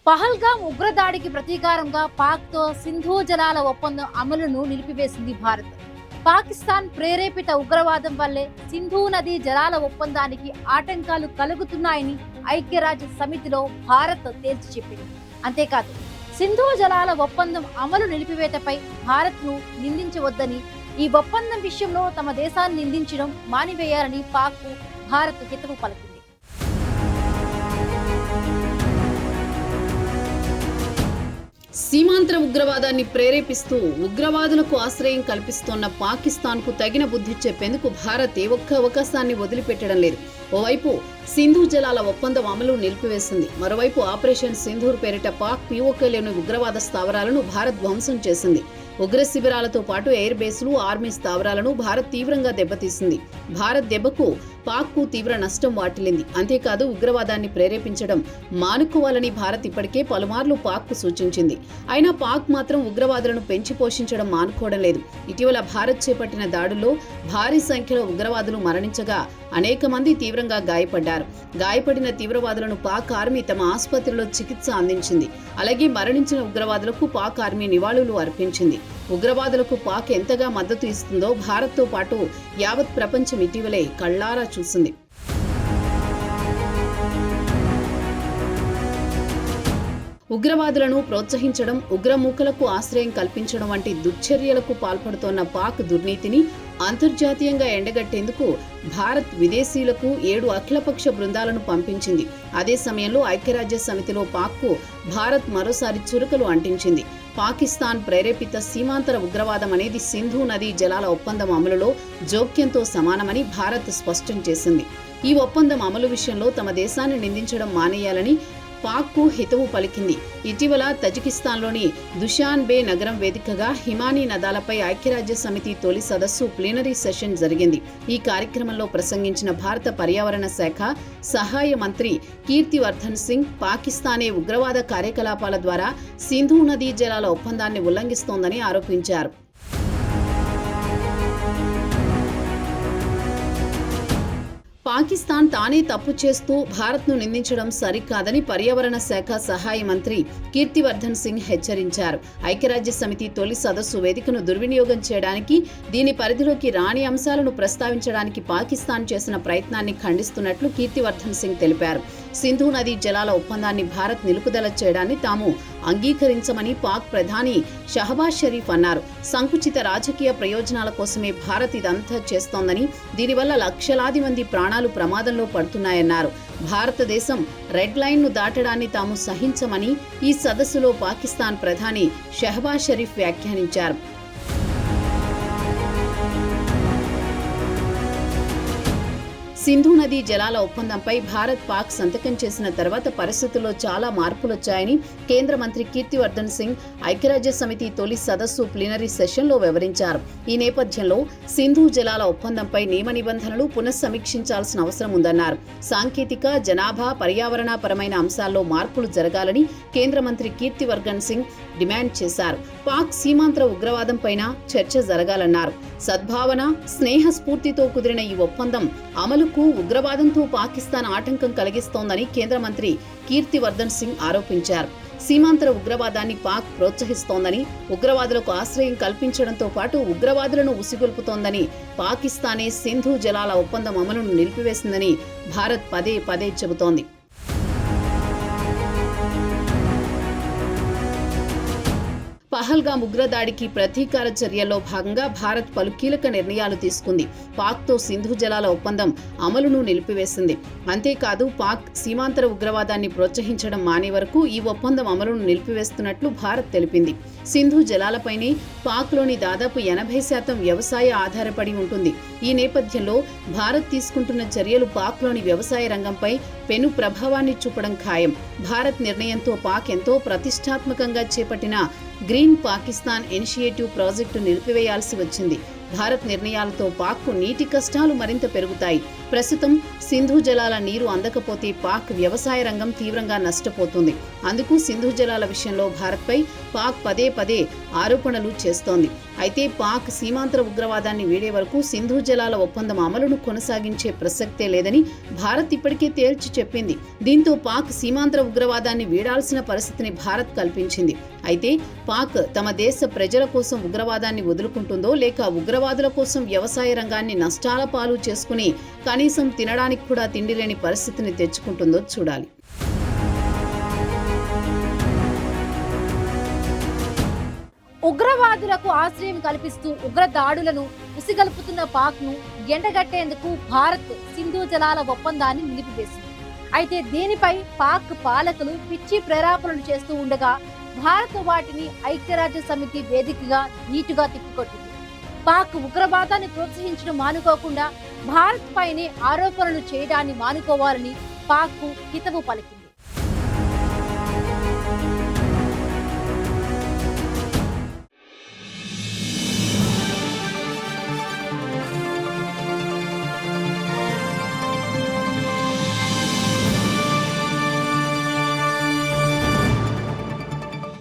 పహల్గామ్ ఉగ్రదాడికి ప్రతీకారంగా పాక్తో సింధు జలాల ఒప్పందం అమలును నిలిపివేసింది భారత్. పాకిస్తాన్ ప్రేరేపిత ఉగ్రవాదం వల్లే సింధు నదీ జలాల ఒప్పందానికి ఆటంకాలు కలుగుతున్నాయని ఐక్యరాజ్య సమితిలో భారత్ తేల్చి చెప్పింది. అంతేకాదు, సింధు జలాల ఒప్పందం అమలు నిలిపివేతపై భారత్ను నిందించవద్దని, ఈ ఒప్పందం విషయంలో తమ దేశాన్ని నిందించడం మానివేయాలని పాక్కు భారత్ హితవు పలికింది. సీమాంతర ఉగ్రవాదాన్ని ప్రేరేపిస్తూ ఉగ్రవాదులకు ఆశ్రయం కల్పిస్తోన్న పాకిస్తాన్కు తగిన బుద్ధి చెప్పేందుకు భారత్ ఏ ఒక్క అవకాశాన్ని వదిలిపెట్టడం లేదు. ఓవైపు సింధు జలాల ఒప్పందం అమలు నిలిపివేసింది. మరోవైపు ఆపరేషన్ సింధూర్ పేరిట పాక్ పీఓకేలోని ఉగ్రవాద స్థావరాలను భారత్ ధ్వంసం చేసింది. ఉగ్ర శిబిరాలతో పాటు ఎయిర్ బేస్లు, ఆర్మీ స్థావరాలను భారత్ తీవ్రంగా దెబ్బతీసింది. భారత్ దెబ్బకు పాక్కు తీవ్ర నష్టం వాటిల్లింది. అంతేకాదు, ఉగ్రవాదాన్ని ప్రేరేపించడం మానుకోవాలని భారత్ ఇప్పటికే పలుమార్లు పాక్కు సూచించింది. అయినా పాక్ మాత్రం ఉగ్రవాదులను పెంచి పోషించడం మానుకోవడం లేదు. ఇటీవల భారత్ చేపట్టిన దాడుల్లో భారీ సంఖ్యలో ఉగ్రవాదులు మరణించగా అనేక మంది తీవ్రంగా గాయపడ్డారు. గాయపడిన తీవ్రవాదులను పాక్ ఆర్మీ తమ ఆసుపత్రిలో చికిత్స అందించింది. అలాగే మరణించిన ఉగ్రవాదులకు పాక్ ఆర్మీ నివాళులు అర్పించింది. ఉగ్రవాదులకు పాక్ ఎంతగా మద్దతు ఇస్తుందో భారత్తో పాటు యావత్ ప్రపంచం ఇటీవలే కళ్లారా చూసింది. ఉగ్రవాదులను ప్రోత్సహించడం, ఉగ్రమూకలకు ఆశ్రయం కల్పించడం వంటి దుశ్చర్యలకు పాల్పడుతోన్న పాక్ దుర్నీతిని అంతర్జాతీయంగా ఎండగట్టేందుకు భారత్ విదేశీయులకు 7 అఖిలపక్ష బృందాలను పంపించింది. అదే సమయంలో ఐక్యరాజ్య సమితిలో పాక్కు భారత్ మరోసారి చురుకలు అంటించింది. పాకిస్తాన్ ప్రేరేపిత సీమాంతర ఉగ్రవాదం అనేది సింధు నదీ జలాల ఒప్పందం అమలులో జోక్యంతో సమానమని భారత్ స్పష్టం చేసింది. ఈ ఒప్పందం అమలు విషయంలో తమ దేశాన్ని నిందించడం మానేయాలని పాక్కు హితవు పలికింది. ఇటీవల తజికిస్తాన్లోని దుషాన్బే నగరం వేదికగా హిమానీ నదాలపై ఐక్యరాజ్య సమితి తొలి సదస్సు ప్లీనరీ సెషన్ జరిగింది. ఈ కార్యక్రమంలో ప్రసంగించిన భారత పర్యావరణ శాఖ సహాయ మంత్రి కీర్తివర్ధన్ సింగ్, పాకిస్తానే ఉగ్రవాద కార్యకలాపాల ద్వారా సింధు నదీ జలాల ఒప్పందాన్ని ఉల్లంఘిస్తోందని ఆరోపించారు. పాకిస్తాన్ తానే తప్పు చేస్తూ భారత్ను నిందించడం సరికాదని పర్యావరణ శాఖ సహాయ మంత్రి కీర్తివర్ధన్ సింగ్ హెచ్చరించారు. ఐక్యరాజ్య సమితి తొలి సదస్సు వేదికను దుర్వినియోగం చేయడానికి, దీని పరిధిలోకి రాని అంశాలను ప్రస్తావించడానికి పాకిస్తాన్ చేసిన ప్రయత్నాన్ని ఖండిస్తున్నట్లు కీర్తివర్ధన్ సింగ్ తెలిపారు. సింధు నదీ జలాల ఒప్పందాన్ని భారత్ నిలుపుదల చేయడాన్ని తాము అంగీకరించమని పాక్ ప్రధాని షహబాజ్ షరీఫ్ అన్నారు. సంకుచిత రాజకీయ ప్రయోజనాల కోసమే భారత్ ఇదంతా చేస్తోందని, దీనివల్ల లక్షలాది మంది ప్రాణాలు ప్రమాదంలో పడుతున్నాయన్నారు. భారతదేశం రెడ్ లైన్ను దాటడాన్ని తాము సహించమని ఈ సదస్సులో పాకిస్తాన్ ప్రధాని షహబాజ్ షరీఫ్ వ్యాఖ్యానించారు. సింధు నదీ జలాల ఒప్పందంపై భారత్ పాక్ సంతకం చేసిన తర్వాత పరిస్థితుల్లో చాలా మార్పులొచ్చాయని కేంద్ర మంత్రి కీర్తివర్ధన్ సింగ్ ఐక్యరాజ్య సమితి తొలి సదస్సు ప్లీనరీ సెషన్లో వివరించారు. ఈ నేపథ్యంలో సింధు జలాల ఒప్పందంపై నియమ నిబంధనలు పునఃసమీక్షించాల్సిన అవసరం ఉందన్నారు. సాంకేతిక, జనాభా, పర్యావరణ పరమైన అంశాల్లో మార్పులు జరగాలని కేంద్ర మంత్రి కీర్తివర్ధన్ సింగ్ డిమాండ్ చేశారు. పాక్ సీమాంతర ఉగ్రవాదంపైన చర్చ జరగాలన్నారు. సద్భావన, స్నేహ స్ఫూర్తితో కుదిరిన ఈ ఒప్పందం అమలుకు ఉగ్రవాదంతో పాకిస్తాన్ ఆటంకం కలిగిస్తోందని కేంద్ర మంత్రి కీర్తివర్ధన్ సింగ్ ఆరోపించారు. సీమాంతర ఉగ్రవాదాన్ని పాక్ ప్రోత్సహిస్తోందని, ఉగ్రవాదులకు ఆశ్రయం కల్పించడంతో పాటు ఉగ్రవాదులను ఉసిగొల్పుతోందని, పాకిస్తానే సింధు జలాల ఒప్పందం అమలును నిలిపివేసిందని భారత్ పదే పదే చెబుతోంది. పహల్గామ్ ఉగ్రదాడికి ప్రతీకార చర్యల్లో భాగంగా భారత్ పలు కీలక నిర్ణయాలు తీసుకుంది. పాక్తో సింధు జలాల ఒప్పందం అమలును నిలిపివేసింది. అంతేకాదు, పాక్ సీమాంతర ఉగ్రవాదాన్ని ప్రోత్సహించడం మానే వరకు ఈ ఒప్పందం అమలును నిలిపివేస్తున్నట్లు భారత్ తెలిపింది. సింధు జలాలపైనే పాక్లోని దాదాపు 80% వ్యవసాయ ఆధారపడి ఉంటుంది. ఈ నేపథ్యంలో భారత్ తీసుకుంటున్న చర్యలు పాక్లోని వ్యవసాయ రంగంపై పెను ప్రభావాన్ని చూపడం ఖాయం. భారత్ నిర్ణయంతో పాక్ ఎంతో ప్రతిష్టాత్మకంగా చేపట్టిన గ్రీన్ పాకిస్తాన్ ఇనిషియేటివ్ ప్రాజెక్టు నిలిపివేయాల్సి వచ్చింది. భారత్ నిర్ణయాలతో పాక్కు నీటి కష్టాలు మరింత పెరుగుతాయి. ప్రస్తుతం సింధు జలాల నీరు అందకపోతే పాక్ వ్యవసాయ రంగం తీవ్రంగా నష్టపోతుంది. అందుకు సింధు జలాల విషయంలో భారత్పై పాక్ పదే పదే ఆరోపణలు చేస్తోంది. అయితే పాక్ సీమాంతర ఉగ్రవాదాన్ని వీడే వరకు సింధు జలాల ఒప్పందం అమలును కొనసాగించే ప్రసక్తే లేదని భారత్ ఇప్పటికే తేల్చి చెప్పింది. దీంతో పాక్ సీమాంతర ఉగ్రవాదాన్ని వీడాల్సిన పరిస్థితిని భారత్ కల్పించింది. అయితే పాక్ తమ దేశ ప్రజల కోసం ఉగ్రవాదాన్ని వదులుకుంటుందో లేక ఉగ్రవాదుల కోసం వ్యవసాయ రంగాన్ని నష్టాల పాలు చేసుకుని కనీసం తినడానికి కూడా తిండి లేని పరిస్థితిని తెచ్చుకుంటుందో చూడాలి. ఉగ్రవాదులకు ఆశ్రయం కల్పిస్తూ ఉగ్ర దాడులను ఉసిగలుపుతున్న పాక్ను ఎండగట్టేందుకు భారత్ సింధు జలాల ఒప్పందాన్ని నిలిపివేసింది. అయితే దీనిపై పాక్ పాలకులు పిచ్చి ప్రేరేపణలు చేస్తూ ఉండగా భారత్ వాటిని ఐక్యరాజ్య సమితి వేదికగా నీటుగా తిప్పికొట్టింది. పాక్ ఉగ్రవాదాన్ని ప్రోత్సహించడం మానుకోకుండా భారత్ పైనే ఆరోపణలు చేయడాన్ని మానుకోవాలని పాక్ కు హితవు పలికింది.